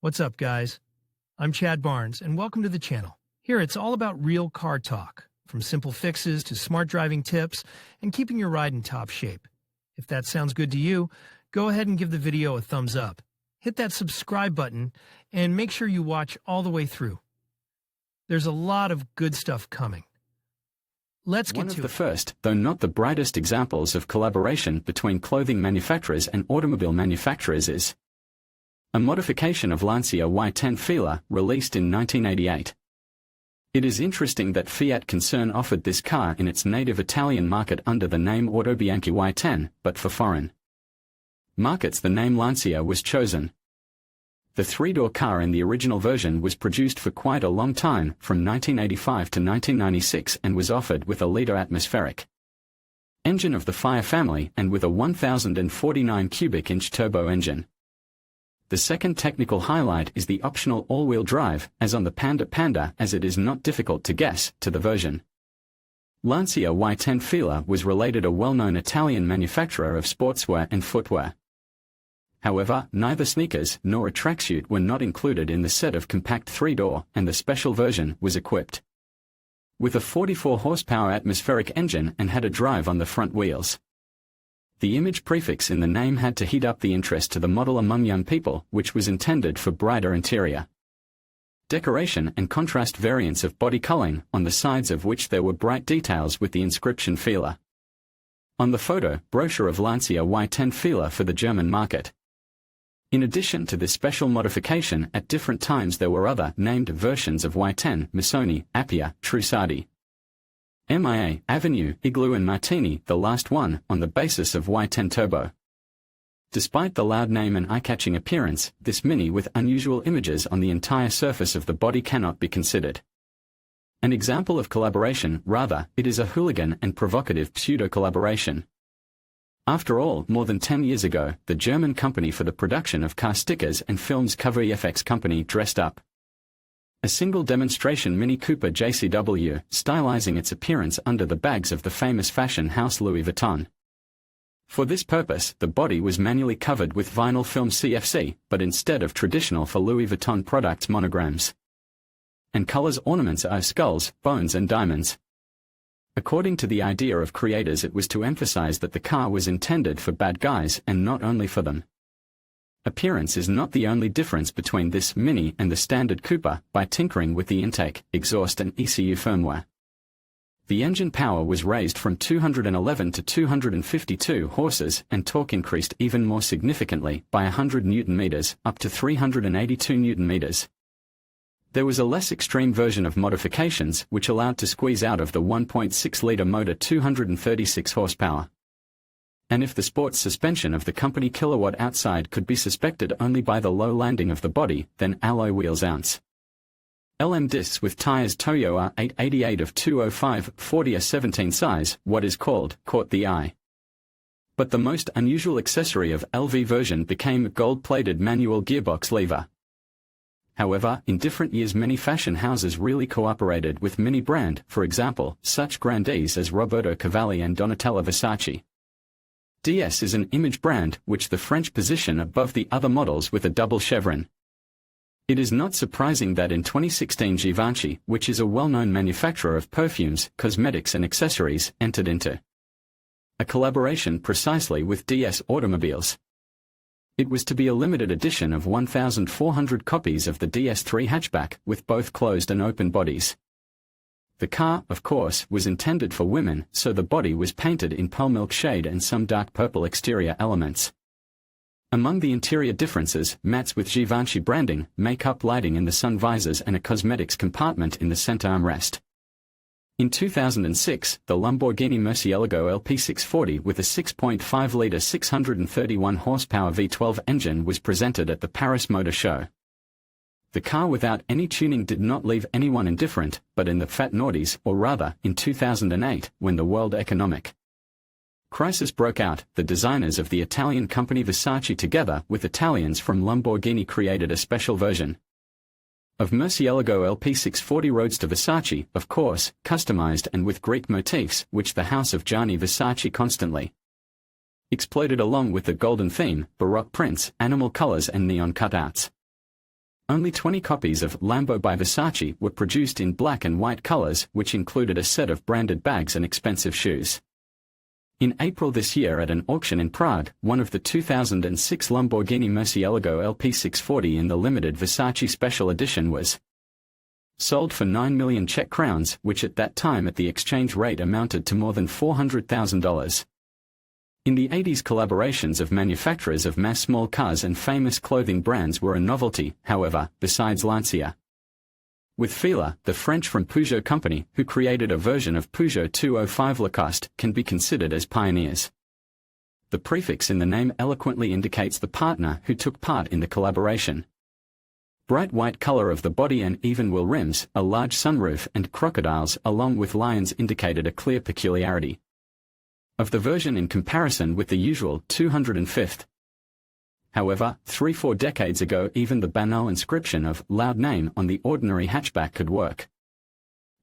What's up, guys? I'm Chad Barnes, and welcome to the channel. Here, it's all about real car talk, from simple fixes to smart driving tips and keeping your ride in top shape. If that sounds good to you, go ahead and give the video a thumbs up. Hit that subscribe button, and make sure you watch all the way through. There's a lot of good stuff coming. Let's get to it. One of the first, though not the brightest examples of collaboration between clothing manufacturers and automobile manufacturers is a modification of Lancia Y10 Fila, released in 1988. It is interesting that Fiat concern offered this car in its native Italian market under the name Autobianchi Y10, but for foreign markets the name Lancia was chosen. The three-door car in the original version was produced for quite a long time, from 1985 to 1996, and was offered with a litre atmospheric engine of the Fire family and with a 1049 cubic inch turbo engine. The second technical highlight is the optional all-wheel drive, as on the Panda, as it is not difficult to guess, to the version. Lancia Y10 Fila was related a well-known Italian manufacturer of sportswear and footwear. However, neither sneakers nor a tracksuit were not included in the set of compact three-door, and the special version was equipped with a 44 horsepower atmospheric engine and had a drive on the front wheels. The image prefix in the name had to heat up the interest to the model among young people, which was intended for brighter interior decoration and contrast variants of body coloring, on the sides of which there were bright details with the inscription Fila. On the photo, brochure of Lancia Y10 Fila for the German market. In addition to this special modification, at different times there were other named versions of Y10, Missoni, Appia, Trussardi, MIA, Avenue, Igloo and Martini, the last one, on the basis of Y10 Turbo. Despite the loud name and eye-catching appearance, this Mini with unusual images on the entire surface of the body cannot be considered an example of collaboration. Rather, it is a hooligan and provocative pseudo-collaboration. After all, more than 10 years ago, the German company for the production of car stickers and films Cover EFX company dressed up a single demonstration Mini Cooper JCW, stylizing its appearance under the bags of the famous fashion house Louis Vuitton. For this purpose, the body was manually covered with vinyl film CFC, but instead of traditional for Louis Vuitton products monograms and colors, ornaments are skulls, bones and diamonds. According to the idea of creators, it was to emphasize that the car was intended for bad guys and not only for them. Appearance is not the only difference between this Mini and the standard Cooper. By tinkering with the intake, exhaust and ECU firmware, the engine power was raised from 211 to 252 horses, and torque increased even more significantly, by 100 Nm, up to 382 Nm. There was a less extreme version of modifications which allowed to squeeze out of the 1.6-litre motor 236 horsepower. And if the sports suspension of the company kilowatt outside could be suspected only by the low landing of the body, then alloy wheels ounce LM discs with tires Toyo R888 of 205/40 a 17 size, what is called, caught the eye. But the most unusual accessory of LV version became a gold-plated manual gearbox lever. However, in different years many fashion houses really cooperated with Mini brand, for example, such grandees as Roberto Cavalli and Donatella Versace. DS is an image brand, which the French position above the other models with a double chevron. It is not surprising that in 2016 Givenchy, which is a well-known manufacturer of perfumes, cosmetics and accessories, entered into a collaboration precisely with DS Automobiles. It was to be a limited edition of 1,400 copies of the DS3 hatchback, with both closed and open bodies. The car, of course, was intended for women, so the body was painted in pearl milk shade and some dark purple exterior elements. Among the interior differences, mats with Givenchy branding, makeup lighting in the sun visors and a cosmetics compartment in the center armrest. In 2006, the Lamborghini Murcielago LP640 with a 6.5-litre 631 horsepower V12 engine was presented at the Paris Motor Show. The car without any tuning did not leave anyone indifferent, but in the fat noughties, or rather, in 2008, when the world economic crisis broke out, the designers of the Italian company Versace together with Italians from Lamborghini created a special version of Murcielago LP640 Roadster Versace, of course, customized and with Greek motifs, which the house of Gianni Versace constantly exploded along with the golden theme, Baroque prints, animal colors and neon cutouts. only 20 copies of Lambo by Versace were produced in black and white colors, which included a set of branded bags and expensive shoes. In April this year at an auction in Prague, one of the 2006 Lamborghini Murcielago LP640 in the limited Versace special edition was sold for 9 million Czech crowns, which at that time at the exchange rate amounted to more than $400,000. In the 80s, collaborations of manufacturers of mass small cars and famous clothing brands were a novelty, however, besides Lancia. With Fila, the French from Peugeot company, who created a version of Peugeot 205 Lacoste, can be considered as pioneers. The prefix in the name eloquently indicates the partner who took part in the collaboration. Bright white color of the body and even wheel rims, a large sunroof and crocodiles along with lions indicated a clear peculiarity of the version in comparison with the usual 205th. However, 3-4 decades ago even the banal inscription of "loud name" on the ordinary hatchback could work.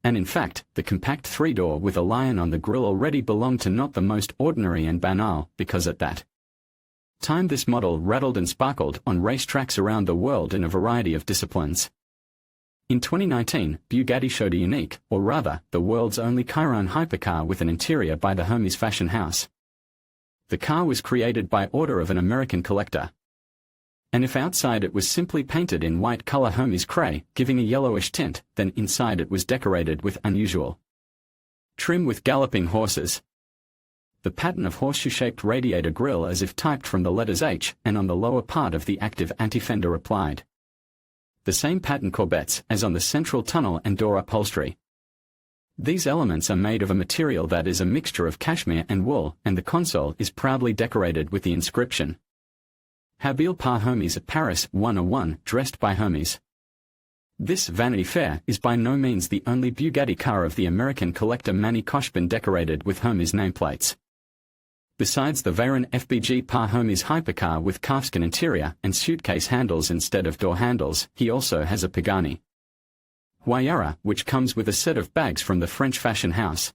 And in fact, the compact 3-door with a lion on the grille already belonged to not the most ordinary and banal, because at that time this model rattled and sparkled on racetracks around the world in a variety of disciplines. In 2019, Bugatti showed a unique, or rather, the world's only Chiron hypercar with an interior by the Hermes fashion house. The car was created by order of an American collector. And if outside it was simply painted in white color Hermes cray, giving a yellowish tint, then inside it was decorated with unusual trim with galloping horses. The pattern of horseshoe-shaped radiator grille as if typed from the letters H, and on the lower part of the active anti-fender applied the same pattern corbettes as on the central tunnel and door upholstery. These elements are made of a material that is a mixture of cashmere and wool, and the console is proudly decorated with the inscription Habile par Hermes at Paris 101, dressed by Hermes. This Vanity Fair is by no means the only Bugatti car of the American collector Manny Koshbin decorated with Hermes nameplates. Besides the Veyron FBG par Hermes hypercar with calfskin interior and suitcase handles instead of door handles, he also has a Pagani Huayra, which comes with a set of bags from the French fashion house.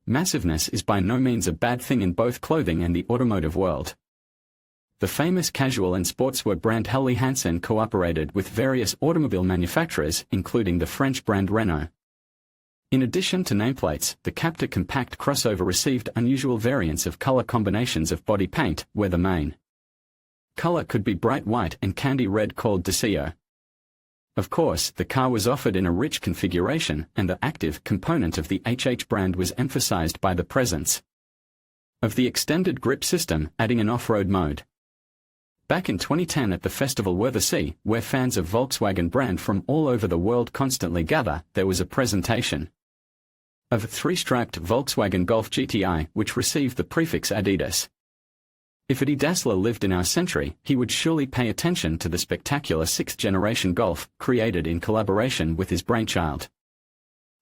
Massiveness is by no means a bad thing in both clothing and the automotive world. The famous casual and sportswear brand Helly Hansen cooperated with various automobile manufacturers, including the French brand Renault. In addition to nameplates, the Captur compact crossover received unusual variants of color combinations of body paint, where the main color could be bright white and candy red called Desio. Of course, the car was offered in a rich configuration, and the active component of the HH brand was emphasized by the presence of the extended grip system, adding an off-road mode. Back in 2010 at the festival Versace, where fans of Volkswagen brand from all over the world constantly gather, there was a presentation of a 3-striped Volkswagen Golf GTI, which received the prefix Adidas. If Adi Dassler lived in our century, he would surely pay attention to the spectacular 6th-generation Golf, created in collaboration with his brainchild.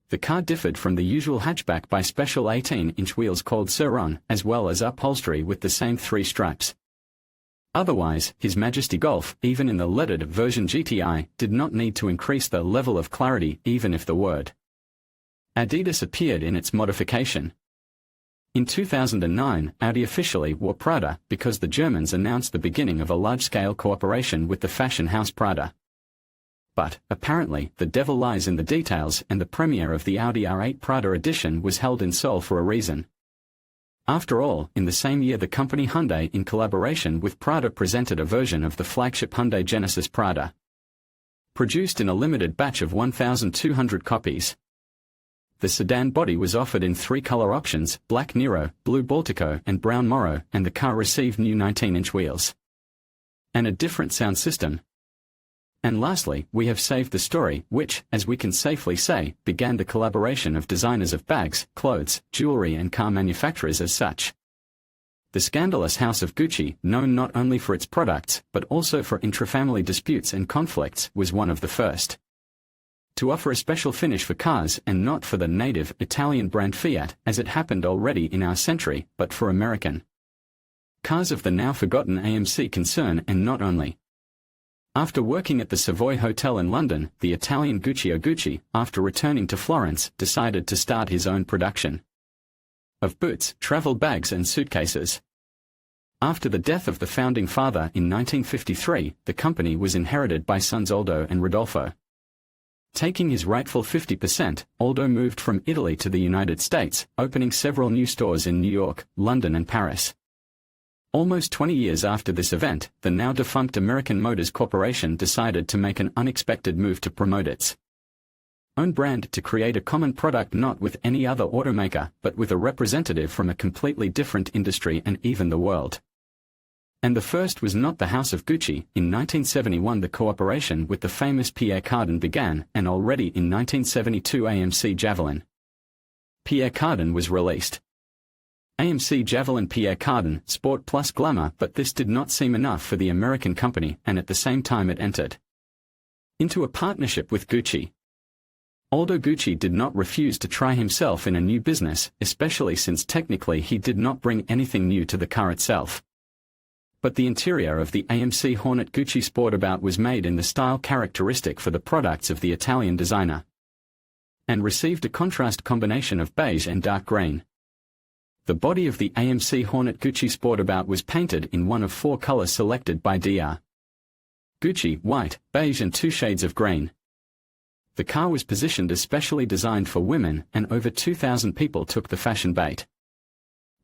The car differed from the usual hatchback by special 18-inch wheels called Sur-Ron, as well as upholstery with the same 3 stripes. Otherwise, His Majesty Golf, even in the leaded version GTI, did not need to increase the level of clarity even if the word Adidas appeared in its modification. In 2009, Audi officially wore Prada because the Germans announced the beginning of a large-scale cooperation with the fashion house Prada. But, apparently, the devil lies in the details, and the premiere of the Audi R8 Prada edition was held in Seoul for a reason. After all, in the same year the company Hyundai in collaboration with Prada presented a version of the flagship Hyundai Genesis Prada, produced in a limited batch of 1,200 copies. The sedan body was offered in 3 color options, black Nero, blue Baltico and brown Moro, and the car received new 19-inch wheels and a different sound system. And lastly, we have saved the story, which, as we can safely say, began the collaboration of designers of bags, clothes, jewelry and car manufacturers as such. The scandalous house of Gucci, known not only for its products, but also for intrafamily disputes and conflicts, was one of the first to offer a special finish for cars and not for the native Italian brand Fiat, as it happened already in our century, but for American cars of the now forgotten AMC concern, and not only. After working at the Savoy Hotel in London, the Italian Gucci, after returning to Florence, decided to start his own production of boots, travel bags and suitcases. After the death of the founding father in 1953, the company was inherited by sons Aldo and Rodolfo. Taking his rightful 50%, Aldo moved from Italy to the United States, opening several new stores in New York, London and Paris. Almost 20 years after this event, the now defunct American Motors Corporation decided to make an unexpected move to promote its own brand to create a common product not with any other automaker, but with a representative from a completely different industry and even the world. And the first was not the House of Gucci. In 1971 the cooperation with the famous Pierre Cardin began, and already in 1972 AMC Javelin Pierre Cardin was released. AMC Javelin Pierre Cardin, sport plus glamour, but this did not seem enough for the American company, and at the same time it entered into a partnership with Gucci. Aldo Gucci did not refuse to try himself in a new business, especially since technically he did not bring anything new to the car itself. But the interior of the AMC Hornet Gucci Sportabout was made in the style characteristic for the products of the Italian designer, and received a contrast combination of beige and dark green. The body of the AMC Hornet Gucci Sportabout was painted in one of 4 colors selected by Dr. Gucci: white, beige and 2 shades of green. The car was positioned as specially designed for women, and over 2,000 people took the fashion bait.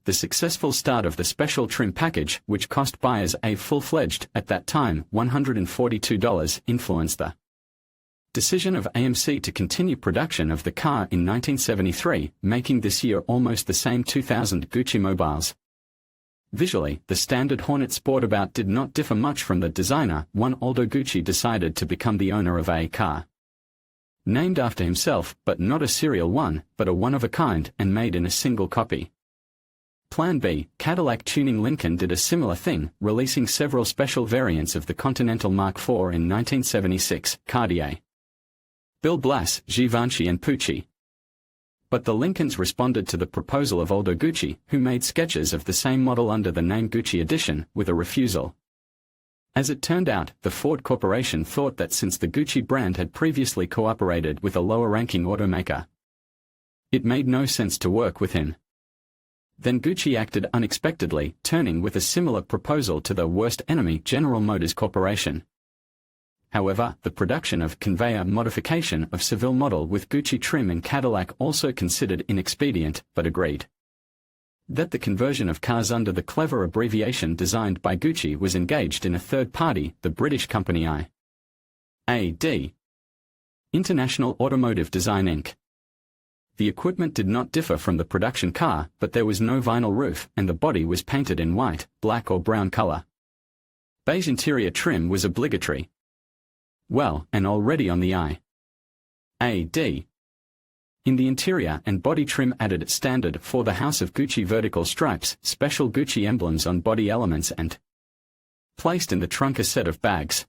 The successful start of the special trim package, which cost buyers a full-fledged, at that time, $142, influenced the decision of AMC to continue production of the car in 1973, making this year almost the same 2,000 Gucci mobiles. Visually, the standard Hornet Sportabout did not differ much from the designer. One Aldo Gucci decided to become the owner of a car named after himself, but not a serial one, but a one-of-a-kind, and made in a single copy. Plan B, Cadillac Tuning Lincoln did a similar thing, releasing several special variants of the Continental Mark IV in 1976, Cartier, Bill Blass, Givenchy and Pucci. But the Lincolns responded to the proposal of Aldo Gucci, who made sketches of the same model under the name Gucci Edition, with a refusal. As it turned out, the Ford Corporation thought that since the Gucci brand had previously cooperated with a lower-ranking automaker, it made no sense to work with him. Then Gucci acted unexpectedly, turning with a similar proposal to the worst enemy, General Motors Corporation. However, the production of conveyor modification of Seville model with Gucci trim and Cadillac also considered inexpedient, but agreed that the conversion of cars under the clever abbreviation designed by Gucci was engaged in a third party, the British company I.A.D. International Automotive Design Inc. The equipment did not differ from the production car, but there was no vinyl roof, and the body was painted in white, black or brown color. Beige interior trim was obligatory. Well, and already on the I.A.D. In the interior and body trim added standard for the House of Gucci vertical stripes, special Gucci emblems on body elements and placed in the trunk a set of bags.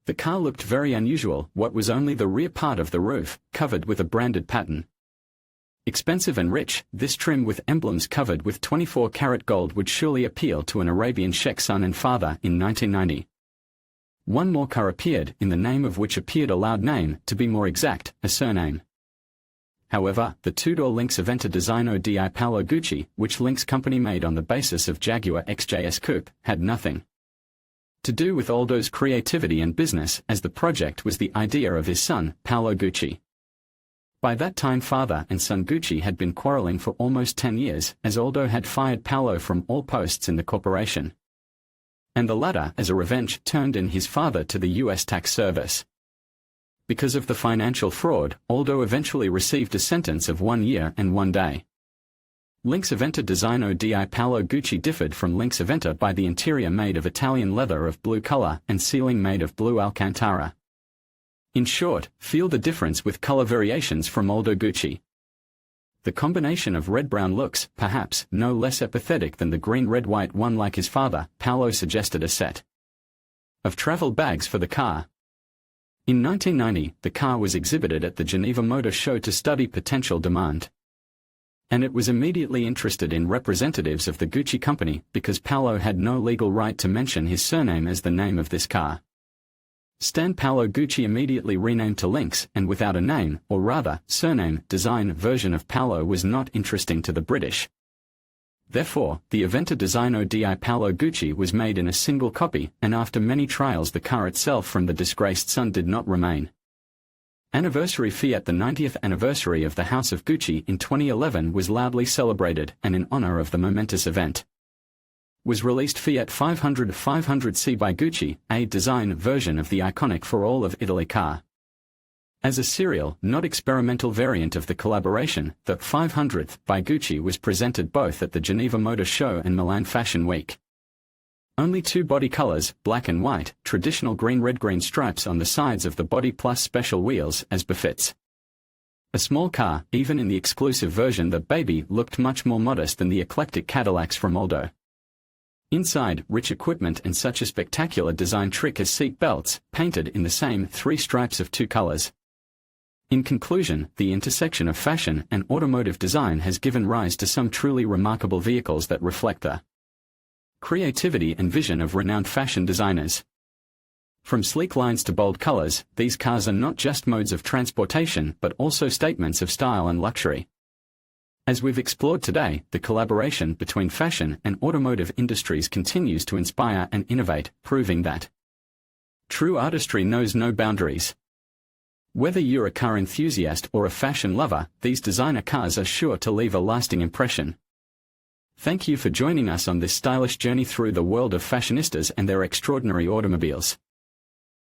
The car looked very unusual, what was only the rear part of the roof, covered with a branded pattern. Expensive and rich, this trim with emblems covered with 24-karat gold would surely appeal to an Arabian sheikh son and father in 1990. One more car appeared, in the name of which appeared a loud name, to be more exact, a surname. However, the two-door Lynx Aventa Designo di Paolo Gucci, which Lynx company made on the basis of Jaguar XJS Coupe, had nothing to do with Aldo's creativity and business, as the project was the idea of his son, Paolo Gucci. By that time father and son Gucci had been quarreling for almost 10 years, as Aldo had fired Paolo from all posts in the corporation, and the latter, as a revenge, turned in his father to the U.S. tax service. Because of the financial fraud, Aldo eventually received a sentence of 1 year and 1 day. Lynx Aventa Designo di Paolo Gucci differed from Lynx Aventa by the interior made of Italian leather of blue color and ceiling made of blue Alcantara. In short, feel the difference with color variations from Aldo Gucci. The combination of red-brown looks, perhaps, no less apathetic than the green-red-white one like his father. Paolo suggested a set of travel bags for the car. In 1990, the car was exhibited at the Geneva Motor Show to study potential demand. And it was immediately interested in representatives of the Gucci company, because Paolo had no legal right to mention his surname as the name of this car. Stan Paolo Gucci immediately renamed to Lynx, and without a name, or rather, surname, design version of Paolo was not interesting to the British. Therefore, the Aventa Designo di Paolo Gucci was made in a single copy, and after many trials the car itself from the disgraced son did not remain. Anniversary Fiat. The 90th anniversary of the House of Gucci in 2011 was loudly celebrated, and in honor of the momentous event was released Fiat 500 500C by Gucci, a design version of the iconic For All of Italy car. As a serial, not experimental variant of the collaboration, the 500th by Gucci was presented both at the Geneva Motor Show and Milan Fashion Week. Only two body colors, black and white, traditional green-red-green stripes on the sides of the body plus special wheels as befits a small car. Even in the exclusive version the baby looked much more modest than the eclectic Cadillacs from Aldo. Inside, rich equipment and such a spectacular design trick as seat belts, painted in the same three stripes of two colors. In conclusion, the intersection of fashion and automotive design has given rise to some truly remarkable vehicles that reflect the creativity and vision of renowned fashion designers. From sleek lines to bold colors, these cars are not just modes of transportation but also statements of style and luxury. As we've explored today, the collaboration between fashion and automotive industries continues to inspire and innovate, proving that true artistry knows no boundaries. Whether you're a car enthusiast or a fashion lover, these designer cars are sure to leave a lasting impression. Thank you for joining us on this stylish journey through the world of fashionistas and their extraordinary automobiles.